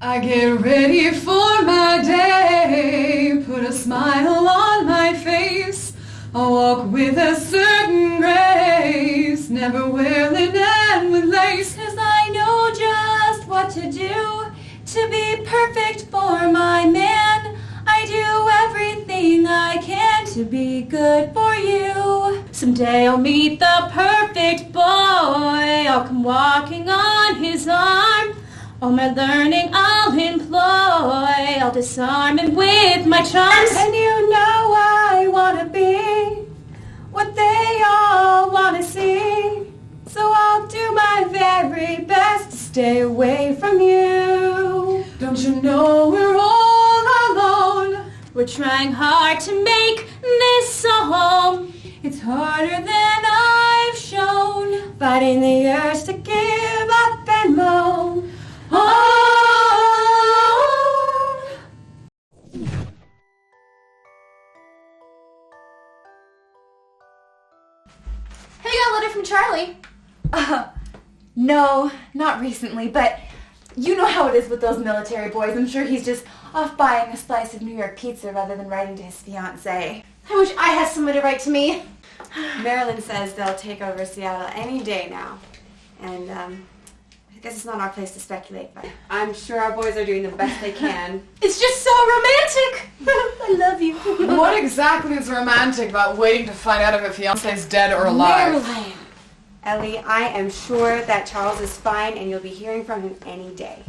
I get ready for my day, put a smile on my face. I walk with a certain grace, never wear linen with lace. 'Cause I know just what to do to be perfect for my man. I do everything I can to be good for you. Someday I'll meet the perfect boy. I'll come walking on his arm. All my learning I'll employ. I'll disarm him with my charms. And you know I wanna be what they all wanna see. So I'll do my very best to stay away from you. Don't you know we're all alone? We're trying hard to make this a home. It's harder than I've shown, fighting the urge to give up and moan. Oh. Have you got a letter from Charlie? No, not recently, but you know how it is with those military boys. I'm sure he's just off buying a slice of New York pizza rather than writing to his fiancée. I wish I had someone to write to me. Marilyn says they'll take over Seattle any day now. And I guess it's not our place to speculate, but I'm sure our boys are doing the best they can. It's just so romantic. I love you. What exactly is romantic about waiting to find out if a fiancé is dead or alive? Marilyn! Ellie, I am sure that Charles is fine and you'll be hearing from him any day.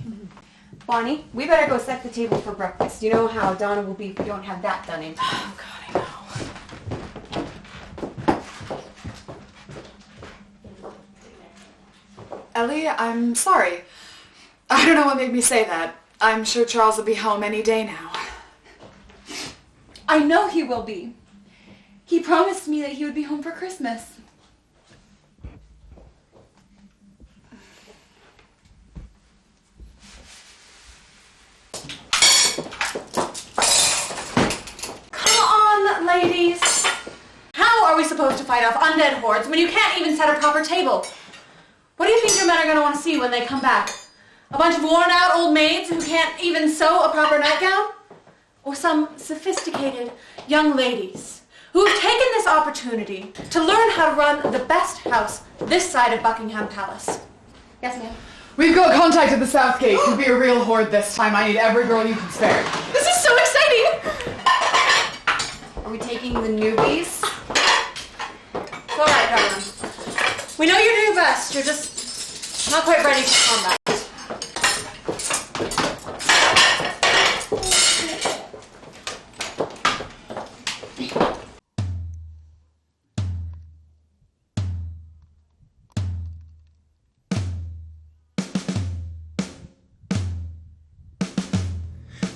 Bonnie, we better go set the table for breakfast. You know how Donna will be if we don't have that done in time. Oh, God, I know. Ellie, I'm sorry. I don't know what made me say that. I'm sure Charles will be home any day now. I know he will be. He promised me that he would be home for Christmas. Ladies, how are we supposed to fight off undead hordes when you can't even set a proper table? What do you think your men are going to want to see when they come back? A bunch of worn out old maids who can't even sew a proper nightgown? Or some sophisticated young ladies who have taken this opportunity to learn how to run the best house this side of Buckingham Palace? Yes, ma'am. We've got contact at the South Gate. It'll be a real horde this time. I need every girl you can spare. This is so exciting! Are we taking the newbies? It's all right, darling. We know you do your best. You're just not quite ready for combat.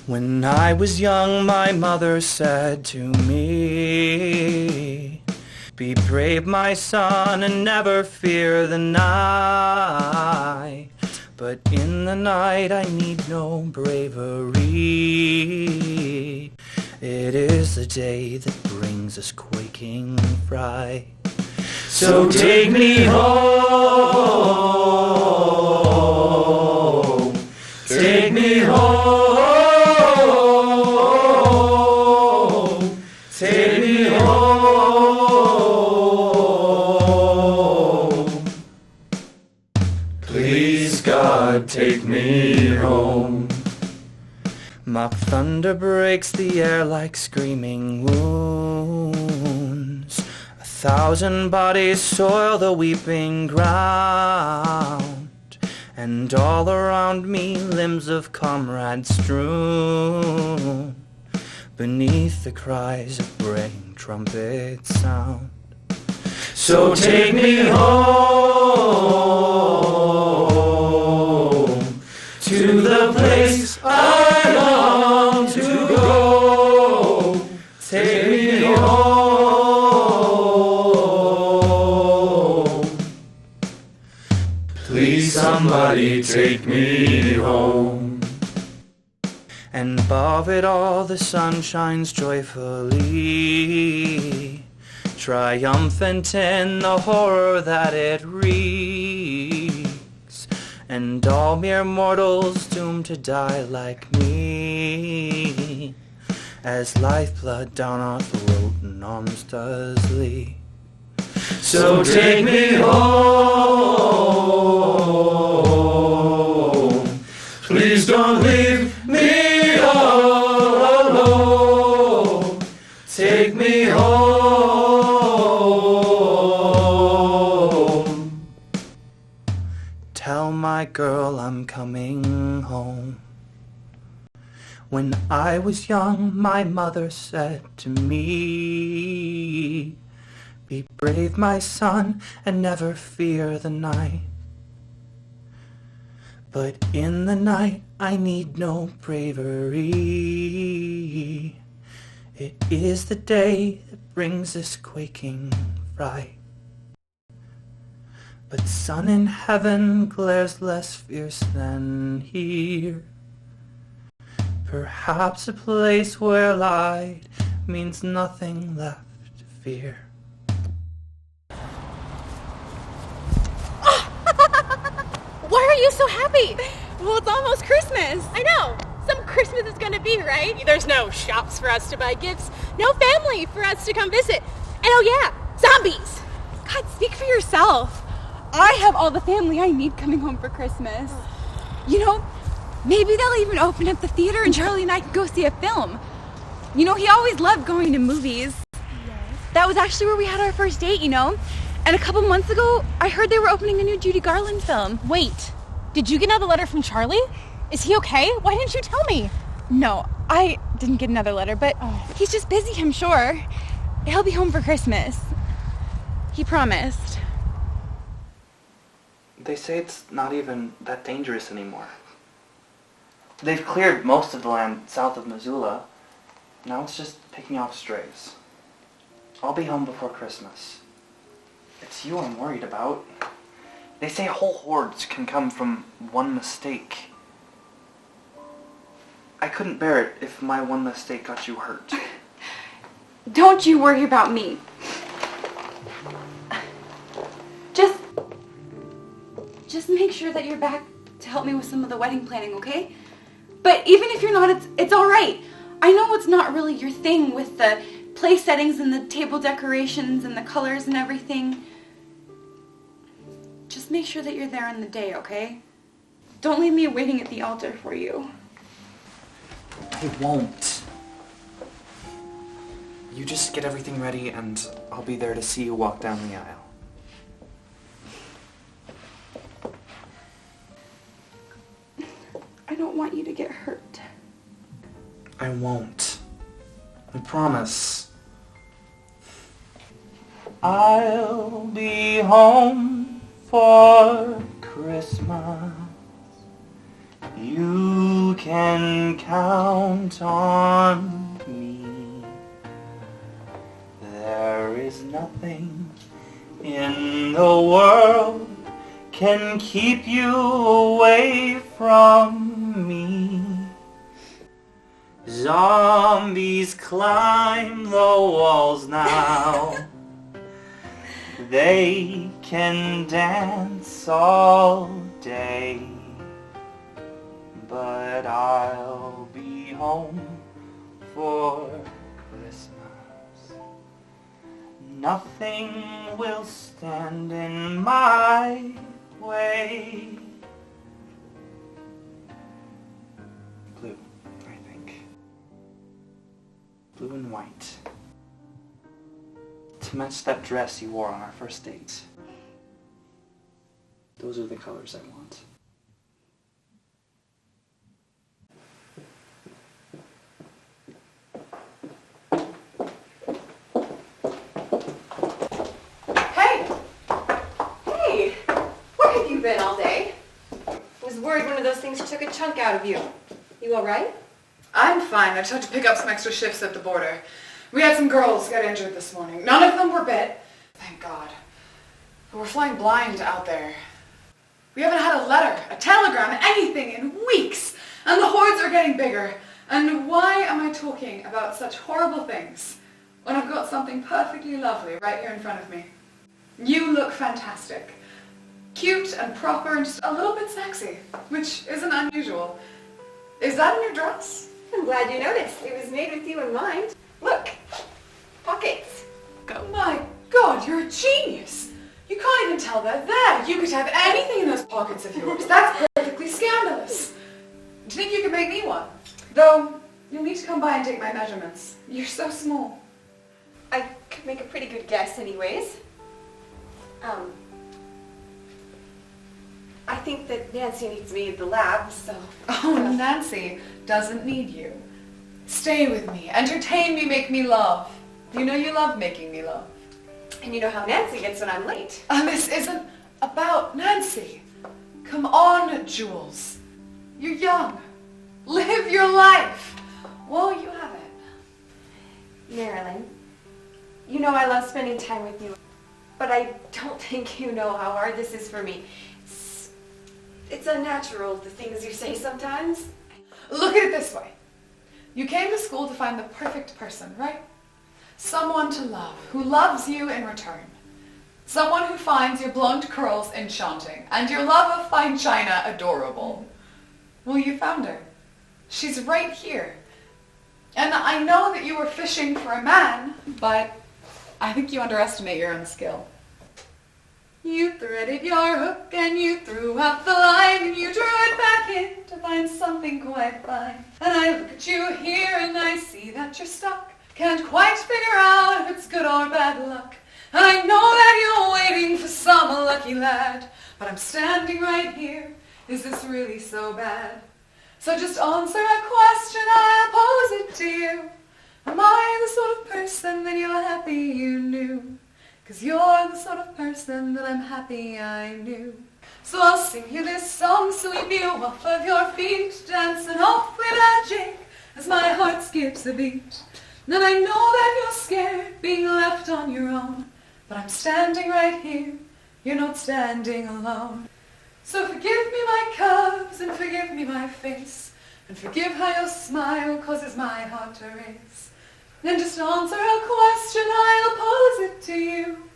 When I was young, my mother said to me, "Be brave, my son, and never fear the night." But in the night I need no bravery. It is the day that brings us quaking fright. So take me home, take me home. Take me home. Please, God, take me home. Mock thunder breaks the air like screaming wounds. 1,000 bodies soil the weeping ground. And all around me limbs of comrades strewn. Beneath the cries of braying trumpets sound. So take me home to the place I long to go. Take me home. Please, somebody take me home. And above it all the sun shines joyfully, triumphant in the horror that it wreaks. and all mere mortals doomed to die like me, as lifeblood down our throat numbs Dursley. So take me home, please don't leave me all alone. Take me home. Tell my girl I'm coming home. When I was young, my mother said to me, be brave, my son, and never fear the night. But in the night, I need no bravery. It is the day that brings this quaking fright. But sun in heaven glares less fierce than here. Perhaps a place where light means nothing left to fear. Why are you so happy? Well, it's almost Christmas. I know. Some Christmas is gonna be, right? There's no shops for us to buy gifts, no family for us to come visit. And oh yeah, zombies. God, speak for yourself. I have all the family I need coming home for Christmas. You know, maybe they'll even open up the theater and Charlie and I can go see a film. You know, he always loved going to movies. Yes. That was actually where we had our first date, you know? And a couple months ago, I heard they were opening a new Judy Garland film. Wait, did you get another letter from Charlie? Is he okay? Why didn't you tell me? No, I didn't get another letter, but he's just busy, I'm sure. He'll be home for Christmas. He promised. They say it's not even that dangerous anymore. They've cleared most of the land south of Missoula. Now it's just picking off strays. I'll be home before Christmas. It's you I'm worried about. They say whole hordes can come from one mistake. I couldn't bear it if my one mistake got you hurt. Don't you worry about me. Just make sure that you're back to help me with some of the wedding planning, okay? But even if you're not, it's all right. I know it's not really your thing with the place settings and the table decorations and the colors and everything. Just make sure that you're there on the day, okay? Don't leave me waiting at the altar for you. I won't. You just get everything ready and I'll be there to see you walk down the aisle. I don't want you to get hurt. I won't. I promise. I'll be home for Christmas. You can count on me. There is nothing in the world can keep you away from me. Zombies climb the walls now. They can dance all day, but I'll be home for Christmas. Nothing will stand in my way. Blue, I think. Blue and white. To match that dress you wore on our first date. Those are the colors I want. Hey! Hey! Where have you been all day? I was worried one of those things took a chunk out of you. You alright? I'm fine. I just had to pick up some extra shifts at the border. We had some girls get injured this morning. None of them were bit. Thank God. But we're flying blind out there. We haven't had a letter, a telegram, anything in weeks. And the hordes are getting bigger. And why am I talking about such horrible things when I've got something perfectly lovely right here in front of me? You look fantastic. Cute and proper and just a little bit sexy, which isn't unusual. Is that in your dress? I'm glad you noticed. It was made with you in mind. Look, pockets. Oh my God, you're a genius. You can't even tell they're there. You could have anything in those pockets of yours. That's perfectly scandalous. Do you think you could make me one? Though, you'll need to come by and take my measurements. You're so small. I could make a pretty good guess anyways. I think that Nancy needs me at the lab, so... Oh, Nancy doesn't need you. Stay with me, entertain me, make me love. You know you love making me love. And you know how Nancy gets when I'm late. This isn't about Nancy. Come on, Jules. You're young. Live your life. Well, you have it. Marilyn, you know I love spending time with you, but I don't think you know how hard this is for me. It's unnatural, the things you say sometimes. Look at it this way. You came to school to find the perfect person, right? Someone to love, who loves you in return. Someone who finds your blonde curls enchanting and your love of fine china adorable. Well, you found her. She's right here. And I know that you were fishing for a man, but I think you underestimate your own skill. You threaded your hook and you threw out the line and you drew it back in to find something quite fine. And I look at you here and I see that you're stuck. Can't quite figure out if it's good or bad luck. And I know that you're waiting for some lucky lad. But I'm standing right here. Is this really so bad? So just answer a question, I'll pose it to you. Am I the sort of person that you're happy you knew? 'Cause you're the sort of person that I'm happy I knew. So I'll sing you this song, sweep you off of your feet, dancing off with a jig as my heart skips a beat. And I know that you're scared being left on your own, but I'm standing right here, you're not standing alone. So forgive me my curves and forgive me my face, and forgive how your smile causes my heart to race. And just answer a question, I'll pose it to you.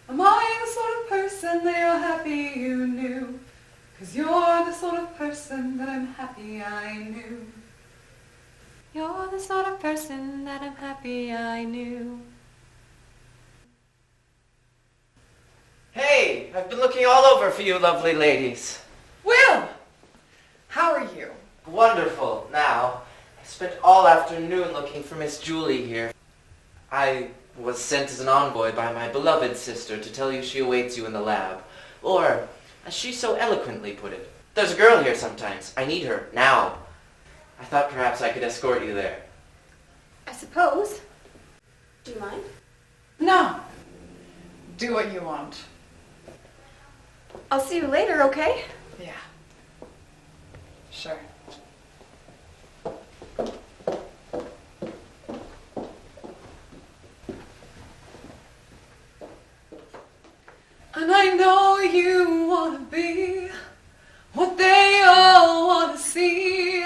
Am I the sort of person that you're happy you knew? 'Cause you're the sort of person that I'm happy I knew. You're the sort of person that I'm happy I knew. Hey, I've been looking all over for you lovely ladies. Will! How are you? Wonderful. Now, I spent all afternoon looking for Miss Julie here. I was sent as an envoy by my beloved sister to tell you she awaits you in the lab. Or, as she so eloquently put it, there's a girl here sometimes. I need her, now. I thought perhaps I could escort you there. I suppose. Do you mind? No. Do what you want. I'll see you later, okay? Yeah. Sure. And I know you want to be what they all want to see,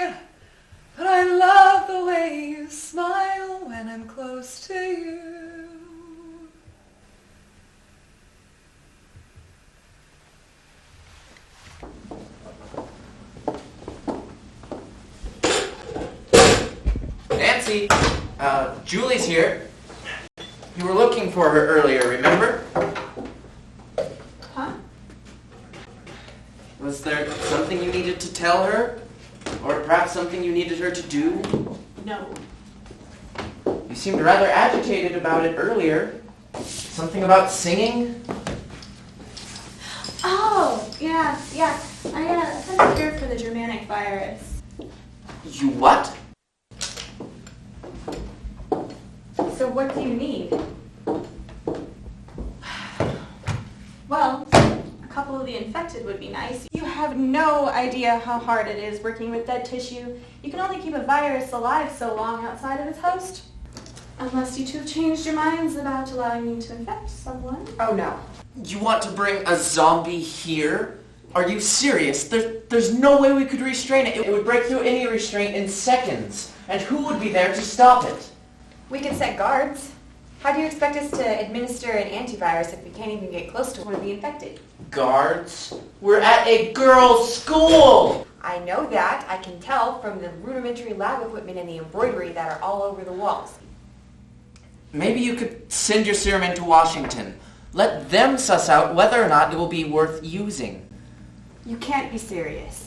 but I love the way you smile when I'm close to you. Nancy, Julie's here. You were looking for her earlier, remember? Huh? Was there something you needed to tell her? Or perhaps something you needed her to do? No. You seemed rather agitated about it earlier. Something about singing? Oh, yeah. I sent a cure for the Germanic virus. You what? So what do you need? Well, a couple of the infected would be nice. You have no idea how hard it is working with dead tissue. You can only keep a virus alive so long outside of its host. Unless you two have changed your minds about allowing me to infect someone. Oh no. You want to bring a zombie here? Are you serious? There's no way we could restrain it. It would break through any restraint in seconds. And who would be there to stop it? We could set guards. How do you expect us to administer an antivirus if we can't even get close to one of the infected? Guards? We're at a girls' school! I know that. I can tell from the rudimentary lab equipment and the embroidery that are all over the walls. Maybe you could send your serum into Washington. Let them suss out whether or not it will be worth using. You can't be serious.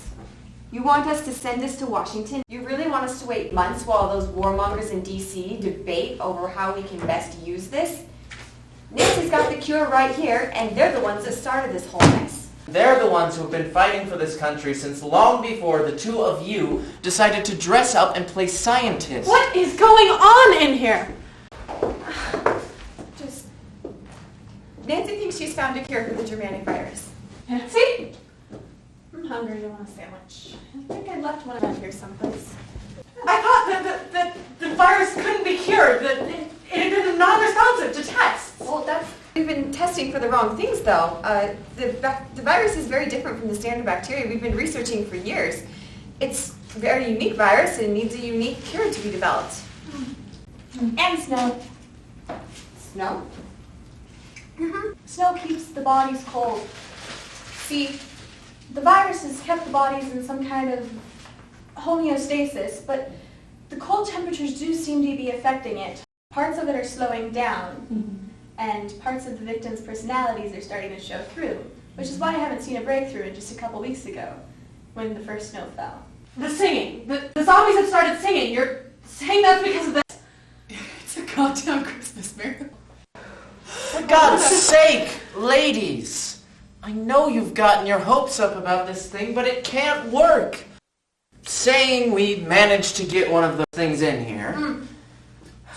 You want us to send this to Washington? You really want us to wait months while those warmongers in D.C. debate over how we can best use this? Nancy's got the cure right here, and they're the ones that started this whole mess. They're the ones who have been fighting for this country since long before the two of you decided to dress up and play scientists. What is going on in here? Just... Nancy thinks she's found a cure for the Germanic virus. Nancy? I'm hungry. I want a sandwich. I think I left one around here someplace. I thought that the virus couldn't be cured, that it had been non-responsive to tests. Well, we've been testing for the wrong things, though. The virus is very different from the standard bacteria we've been researching for years. It's a very unique virus and needs a unique cure to be developed. And snow. Snow? Snow keeps the bodies cold. See, the virus has kept the bodies in some kind of homeostasis, but the cold temperatures do seem to be affecting it. Parts of it are slowing down, and parts of the victims' personalities are starting to show through, which is why I haven't seen a breakthrough in just a couple weeks ago, when the first snow fell. The singing. The zombies have started singing. You're saying that's because of this? It's a goddamn Christmas miracle. For God's sake, ladies! I know you've gotten your hopes up about this thing, but it can't work. Saying we managed to get one of those things in here.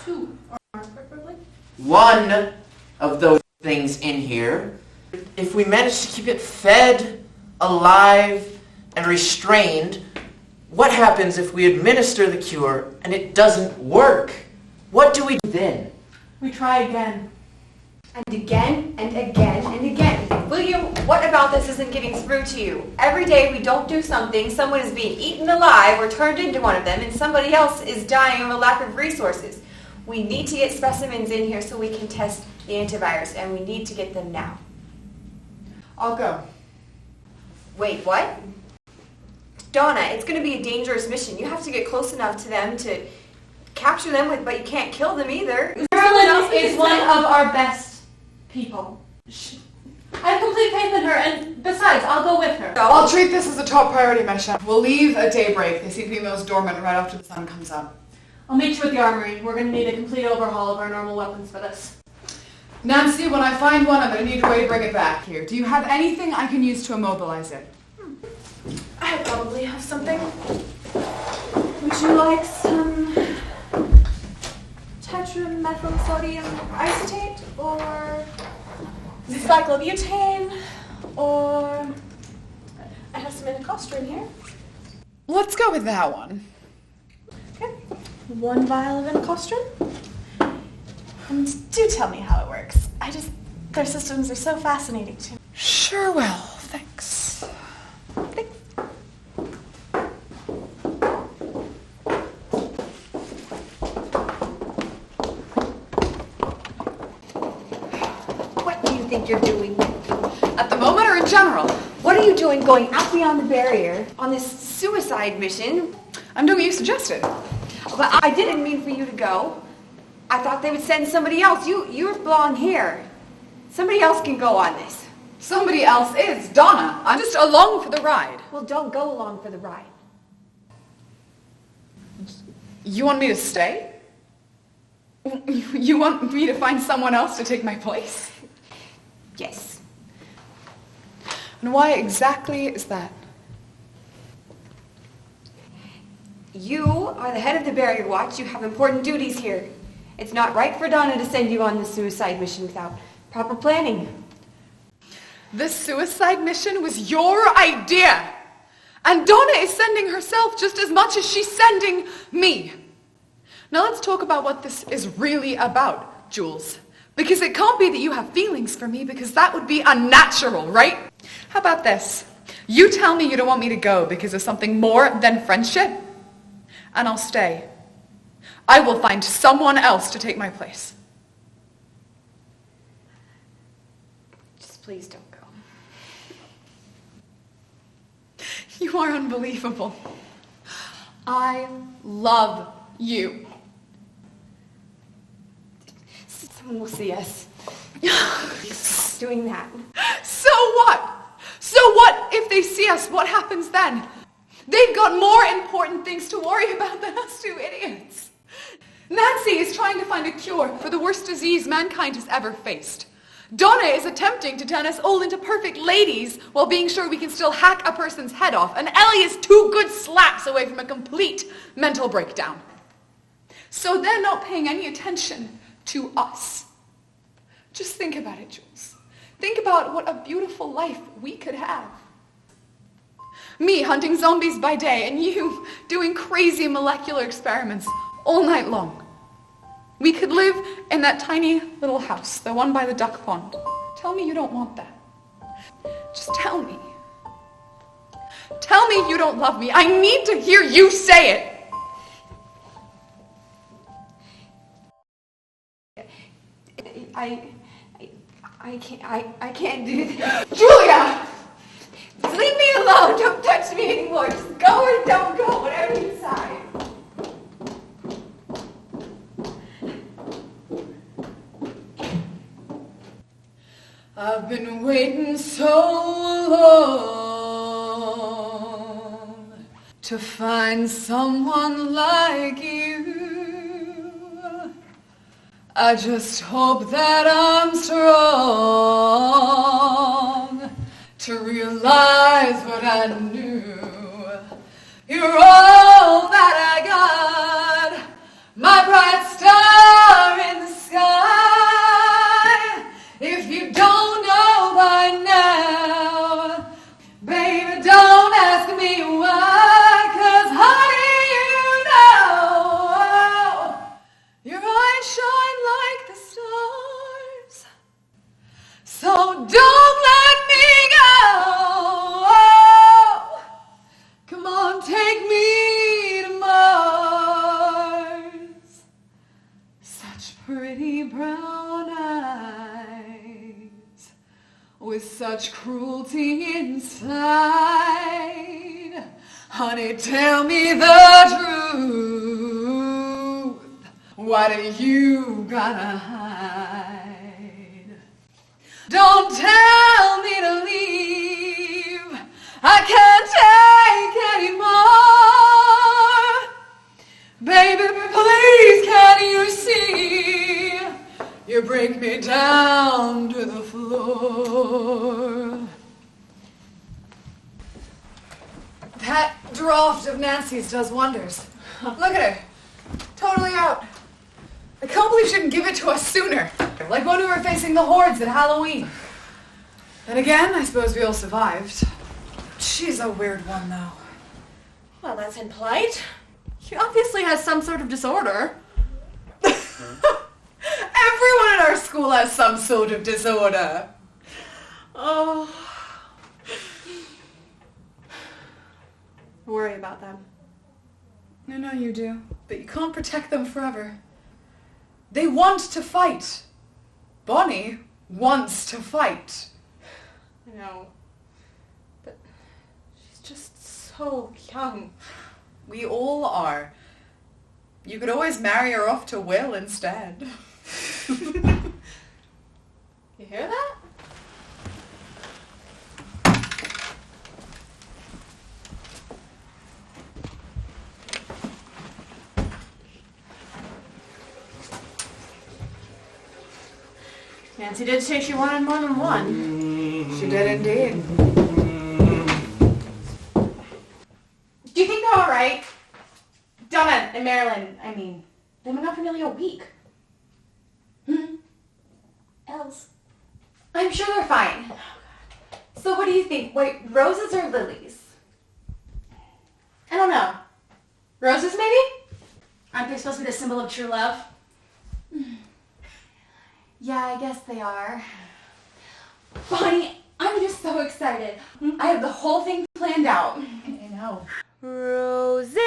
Two, or more, preferably. One of those things in here. If we manage to keep it fed, alive, and restrained, what happens if we administer the cure and it doesn't work? What do we do then? We try again. And again, and again, and again. William, what about this isn't getting through to you? Every day we don't do something, someone is being eaten alive or turned into one of them, and somebody else is dying of a lack of resources. We need to get specimens in here so we can test the antivirus, and we need to get them now. I'll go. Wait, what? Donna, it's going to be a dangerous mission. You have to get close enough to them to capture them, but you can't kill them either. Carolyn is one of our best people. I have complete faith in her, and besides, I'll go with her. I'll treat this as a top priority mission. We'll leave at daybreak. They seem to be most dormant right after the sun comes up. I'll meet you at the armory. We're going to need a complete overhaul of our normal weapons for this. Nancy, when I find one, I'm going to need a way to bring it back here. Do you have anything I can use to immobilize it? I probably have something. Would you like some tetramethyl sodium acetate, or cyclobutane, or I have some inclostra here. Let's go with that one. Okay. 1 vial of inclostrin. And do tell me how it works. Their systems are so fascinating to me. Sure will. Thanks. Thanks. What do you think you're doing? At the moment or in general? What are you doing going out beyond the barrier on this suicide mission? I'm doing what you suggested. But I didn't mean for you to go. I thought they would send somebody else. You're blonde hair. Somebody else can go on this. Somebody else is Donna. I'm just along for the ride. Well, don't go along for the ride. You want me to stay? You want me to find someone else to take my place? Yes. And why exactly is that? You are the head of the Barrier Watch. You have important duties here. It's not right for Donna to send you on this suicide mission without proper planning. This suicide mission was your idea. And Donna is sending herself just as much as she's sending me. Now let's talk about what this is really about, Jules. Because it can't be that you have feelings for me, because that would be unnatural, right? How about this? You tell me you don't want me to go because of something more than friendship, and I'll stay. I will find someone else to take my place. Just please don't go. You are unbelievable. I love you. Someone will see us. Doing that. So what? So what if they see us? What happens then? They've got more important things to worry about than us two idiots. Nancy is trying to find a cure for the worst disease mankind has ever faced. Donna is attempting to turn us all into perfect ladies while being sure we can still hack a person's head off. And Ellie is 2 good slaps away from a complete mental breakdown. So they're not paying any attention to us. Just think about it, Jules. Think about what a beautiful life we could have. Me hunting zombies by day and you doing crazy molecular experiments all night long. We could live in that tiny little house, the one by the duck pond. Tell me you don't want that. Just tell me. Tell me you don't love me. I need to hear you say it. I can't do that. Julia! Leave me alone. Don't touch me anymore. Just go or don't go, whatever you decide. I've been waiting so long to find someone like you. I just hope that I'm strong to realize what I knew. You're all that I got, my bright star in the sky. If you don't know by now, baby, don't ask me why, 'cause honey, you know, your eyes shine like the stars. So don't let me go. Come on, take me to Mars. Such pretty brown eyes with such cruelty inside. Honey, tell me the truth. Why do you gotta hide? Don't tell me to leave. I can't take anymore. Baby, please, can you see? You break me down to the floor. That draft of Nancy's does wonders. Look at her. Totally out. I can't believe she didn't give it to us sooner. Like when we were facing the hordes at Halloween. And again, I suppose we all survived. She's a weird one, though. Well, that's impolite. She obviously has some sort of disorder. Everyone in our school has some sort of disorder. Oh. Worry about them. I know you do, but you can't protect them forever. They want to fight. Bonnie wants to fight. I know. But she's just so young. We all are. You could always marry her off to Will instead. You hear that? Nancy did say she wanted more than one. She did indeed. Do you think they're alright? Donna and Marilyn, I mean, they've been gone for nearly a week. Els? I'm sure they're fine. So what do you think? White roses or lilies? I don't know. Roses, maybe? Aren't they supposed to be the symbol of true love? Yeah, I guess they are. Bonnie, I'm just so excited. I have the whole thing planned out. I know. Roses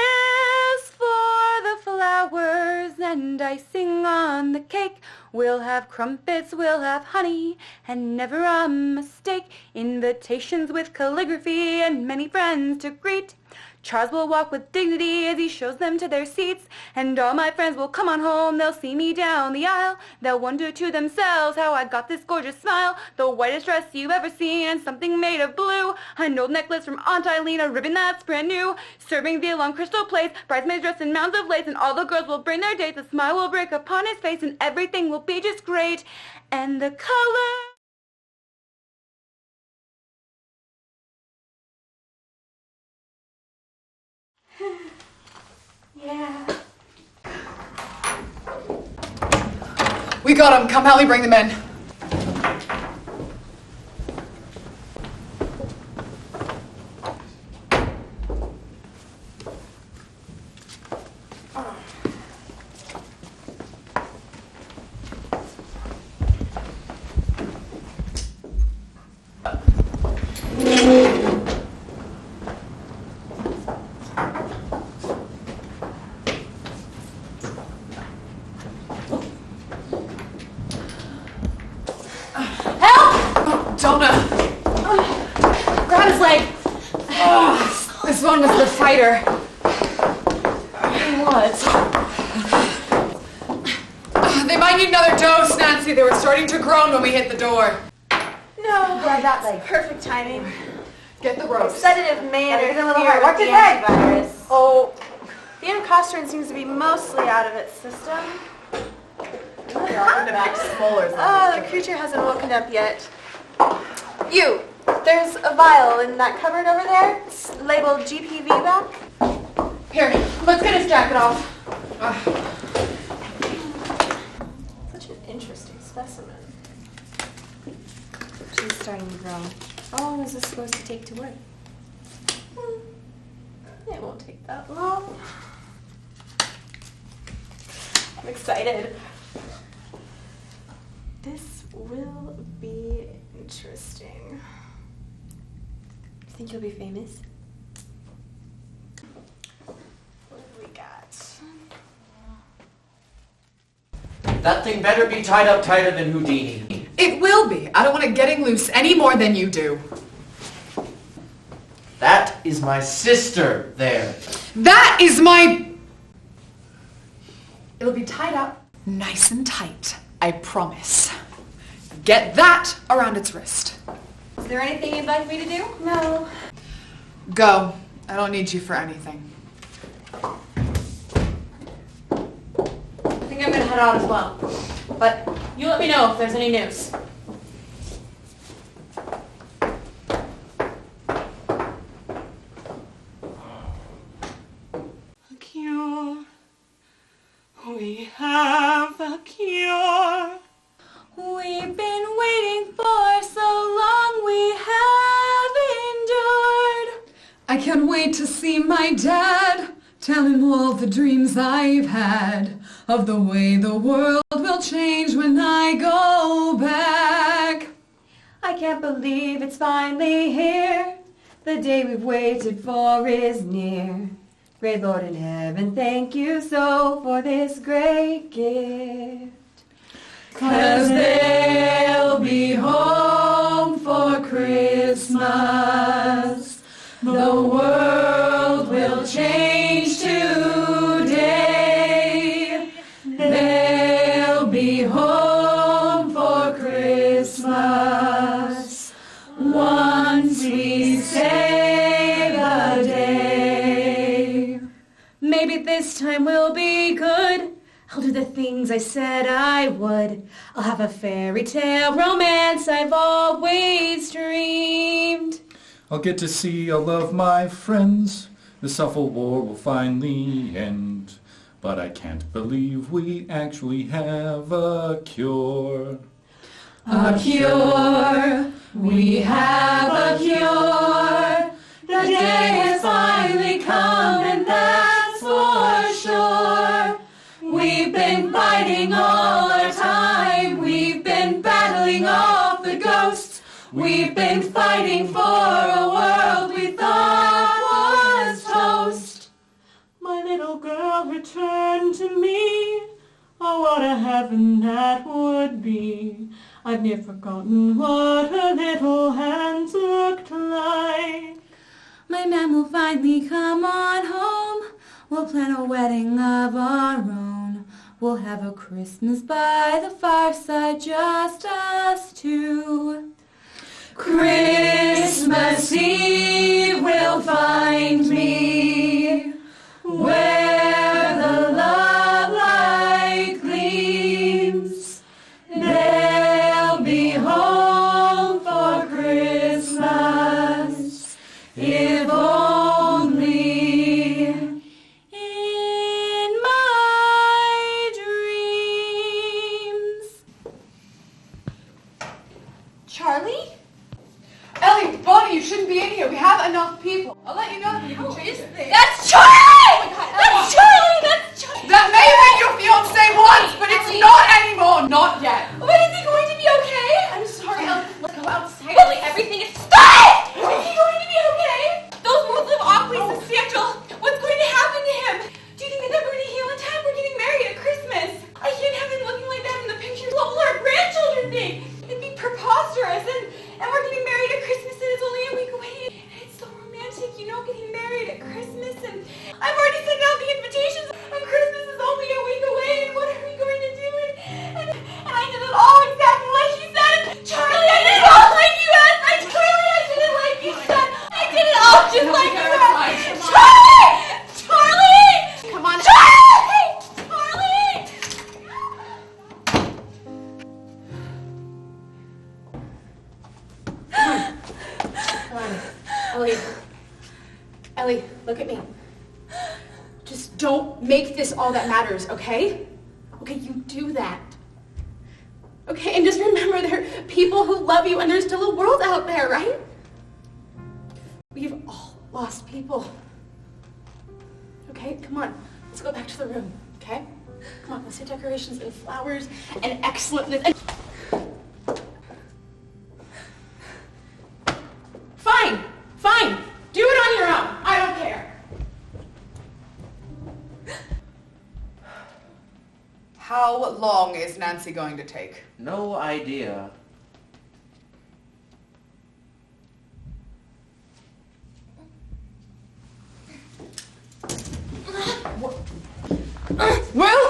for the flowers and icing on the cake. We'll have crumpets, we'll have honey, and never a mistake. Invitations with calligraphy and many friends to greet. Charles will walk with dignity as he shows them to their seats, and all my friends will come on home, they'll see me down the aisle. They'll wonder to themselves how I got this gorgeous smile. The whitest dress you've ever seen, and something made of blue. An old necklace from Aunt Eileen, a ribbon that's brand new. Serving veal on crystal plates, bridesmaids dressed in mounds of lace, and all the girls will bring their dates. A smile will break upon his face, and everything will be just great. And the color... Yeah. We got them. Come help me bring them in. Donna! Grab his leg. This one was the fighter. What? They might need another dose, Nancy. They were starting to groan when we hit the door. No. Grab that leg. Perfect timing. Get the ropes. Sedative may Get a little interfere hard. Watch with his the head. antivirus. Oh, the imcosterone seems to be mostly out of its system. The creature hasn't woken up yet. You, there's a vial in that cupboard over there. It's labeled GPV back. Here, let's get his jacket off. Such an interesting specimen. She's starting to grow. How long is this supposed to take to work? It won't take that long. I'm excited. This will be interesting. Think you'll be famous? What have we got? That thing better be tied up tighter than Houdini. It will be. I don't want it getting loose any more than you do. That is my sister there. That is my... It'll be tied up nice and tight. I promise. Get that around its wrist. Is there anything you'd like me to do? No. Go. I don't need you for anything. I think I'm gonna head out as well. But you let me know if there's any news. A cure. We have a cure. We've been waiting for so long, we have endured. I can't wait to see my dad. Tell him all the dreams I've had of the way the world will change when I go back. I can't believe it's finally here. The day we've waited for is near. Great Lord in heaven, thank you so for this great gift. 'Cause they'll be home for Christmas. The world will change today. They'll be home for Christmas. Once we say the day. Maybe this time will be good. I'll do the things I said I would. I'll have a fairy tale romance I've always dreamed. I'll get to see all of my friends. This awful war will finally end. But I can't believe we actually have a cure. A cure, we have a cure. The day has finally come, and that's for sure. We've been fighting all our time. We've been battling off the ghosts. We've been fighting for a world we thought was toast. My little girl returned to me. Oh, what what a heaven that would be. I've never forgotten what her little hands looked like. My man will finally come on home. We'll plan a wedding of our own. We'll have a Christmas by the fireside, just us two. Christmas Eve will find me where the love light gleams. They'll be home for Christmas, if only in my dreams. Charlie? Ellie, Bonnie, you shouldn't be in here. We have enough people. I'll let you know if you can change it. That's Charlie! That's Charlie! That's Charlie! That may have been your fiancé once, but it's not anymore. Not yet. But is he going to be okay? I'm sorry, Ellie. Let's go outside. Ellie, everything is... Stop! Is he going to be okay? Those Muslim awfully substantial. What's going to happen to him? Do you think that we're going to heal in time? We're getting married at Christmas. I can't have him looking like that in the pictures. What will our grandchildren think? It'd be preposterous. And we're getting married at Christmas and it's only a week away. And it's so romantic, you know, getting married at Christmas. And I've already sent out the invitations. And Christmas is only a week away. And what are we going to do? And I did it all exactly like you said. Charlie, I did it all like you asked. Charlie, I did it like you said. I did it all just like you asked. Charlie! Charlie! Come on, Charlie! Charlie! Ellie. Ellie, look at me. Just don't make this all that matters, okay? Okay, you do that. Okay, and just remember there are people who love you and there's still a world out there, right? We've all lost people. Okay, come on. Let's go back to the room, okay? Come on, let's see decorations and flowers and excellentness and... Fine, fine. Do it on your own. I don't care. How long is Nancy going to take? No idea. Well,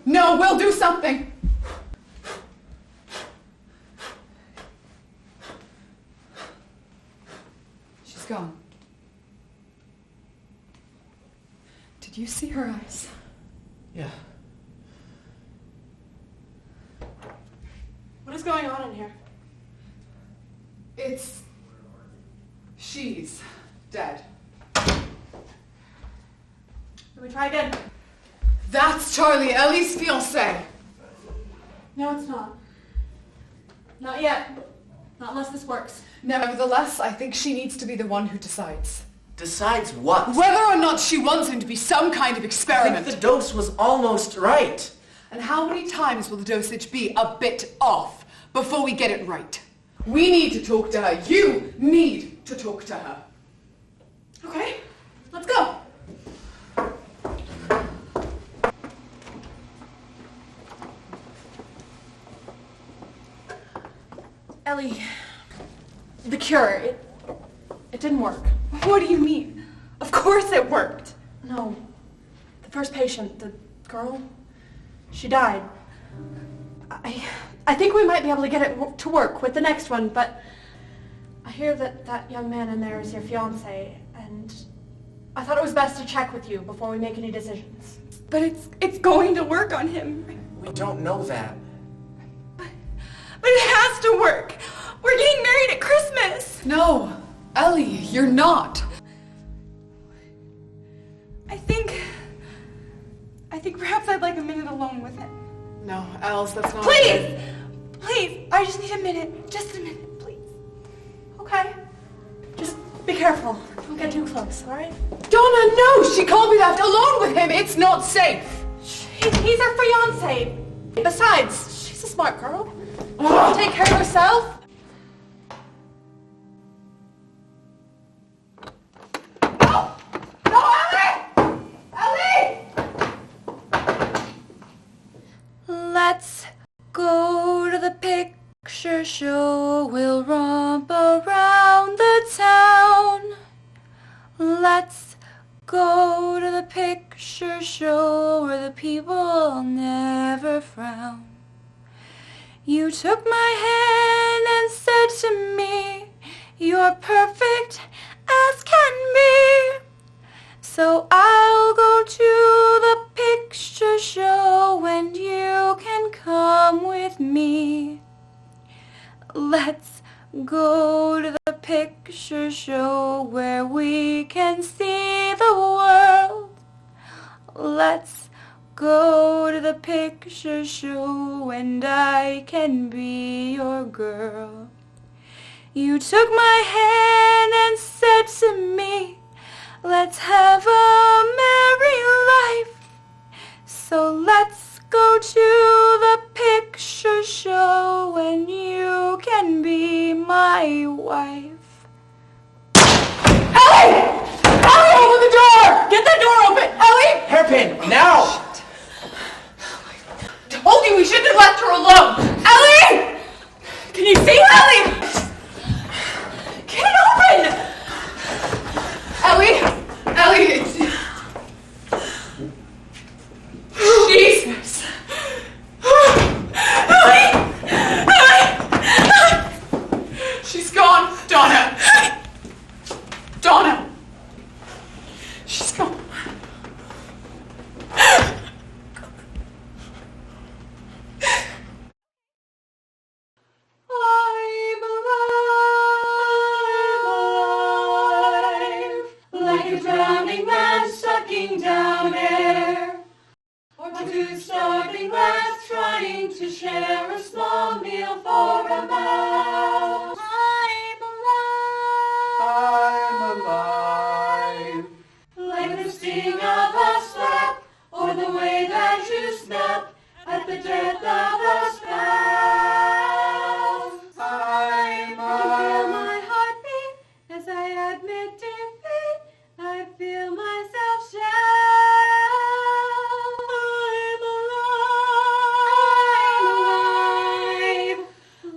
no, we'll do something. She's gone. Did you see her eyes? Yeah. What is going on in here? She's dead. Let me try again. That's Charlie, Ellie's fiancé. No, it's not. Not yet. Not unless this works. Nevertheless, I think she needs to be the one who decides. Decides what? Whether or not she wants him to be some kind of I experiment. think the dose was almost right. And how many times will the dosage be a bit off before we get it right? We need to talk to her. You need to talk to her. Okay, let's go. Ellie, the cure, it didn't work. What do you mean? Of course it worked. No, the first patient, the girl, she died. I think we might be able to get it to work with the next one, but I hear that young man in there is your fiancé, and I thought it was best to check with you before we make any decisions. But it's going to work on him. We don't know that. But it has to work. We're getting married at Christmas. No, Ellie, you're not. I think perhaps I'd like a minute alone with him. No, Els, that's not... Please! Please, I just need a minute. Just a minute, please. Okay. Just be careful. Don't get too close, all right? Donna, no! She can't be left alone with him! It's not safe! He's her fiancé. Besides, she's a smart girl. Take care of herself. picture show where the people never frown. You took my hand and said to me, "You're perfect as can be." So I'll go to the picture show and you can come with me. Let's go to the picture show where we can see the world. Let's go to the picture show and I can be your girl. You took my hand and said to me, "Let's have a merry life." So let's go to the picture show and you can be my wife. Ellie! Ellie! Open the door! Get that door open! Ellie! Hairpin, now! Told you we shouldn't have left her alone! Ellie! Can you see? Ellie! Get it open! Ellie! Ellie! Jesus! Ellie! Ellie! She's gone, Donna! Donna! She's gone. I'm alive, like a drowning man sucking down air, or two starving lads trying to share a small meal for a mouth. I'm alive. Like the sting of a slap, or the way that you snap at the death of a spouse. I'm I feel my heartbeat as I admit defeat. I feel myself shout. I'm alive.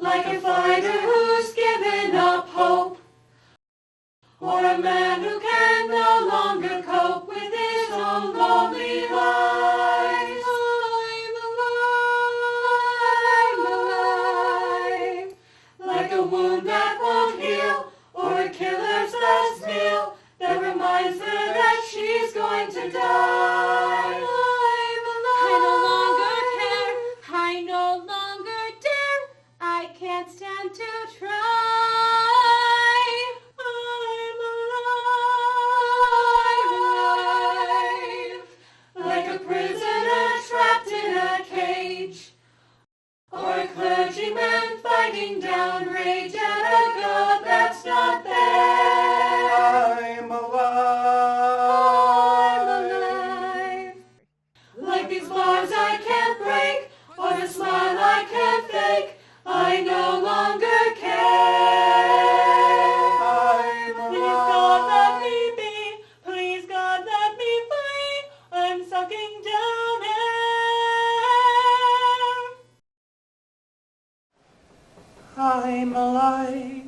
Like a fighter who's given up hope, or a man who can no longer cope with his own lonely life. I'm alive. Like a wound that won't heal, or a killer's last meal that reminds her that she's going to die. I'm alive. I no longer dare. I can't stand to try. I'm alive. Like a prisoner trapped in a cage, or a clergyman fighting down rage at a God that's not there. I'm I'm alive. alive. Like these bars I can't break, or the smile I can't fake, I no longer care. I'm Please God let alive. me be, please God let me free, I'm sucking down air. I'm alive.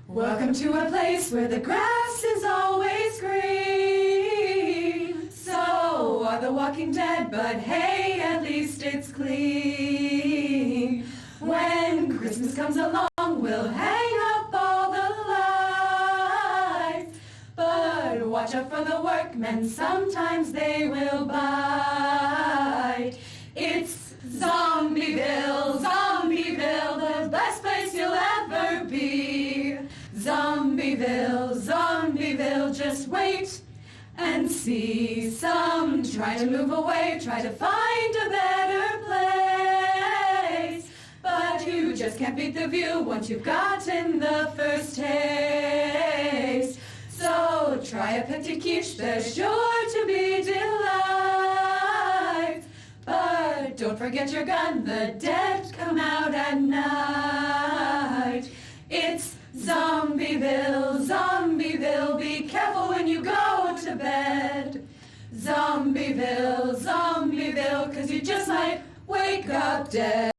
Welcome to a place where the grass is always green. So are the walking dead, but hey, at least it's clean. When Christmas comes along, we'll hang up all the lights. But watch out for the workmen, sometimes they will bite. It's Zombieville, Zombieville, the best place you'll ever be. Zombieville, Zombieville, just wait and see. Some try to move away, try to find a better place. But you just can't beat the view once you've gotten the first taste. So try a petit quiche, there's sure to be delight. But don't forget your gun, the dead come out at night. It's Zombieville, Zombieville, be careful when you go to bed. Zombieville, Zombieville, 'cause you just might wake up dead.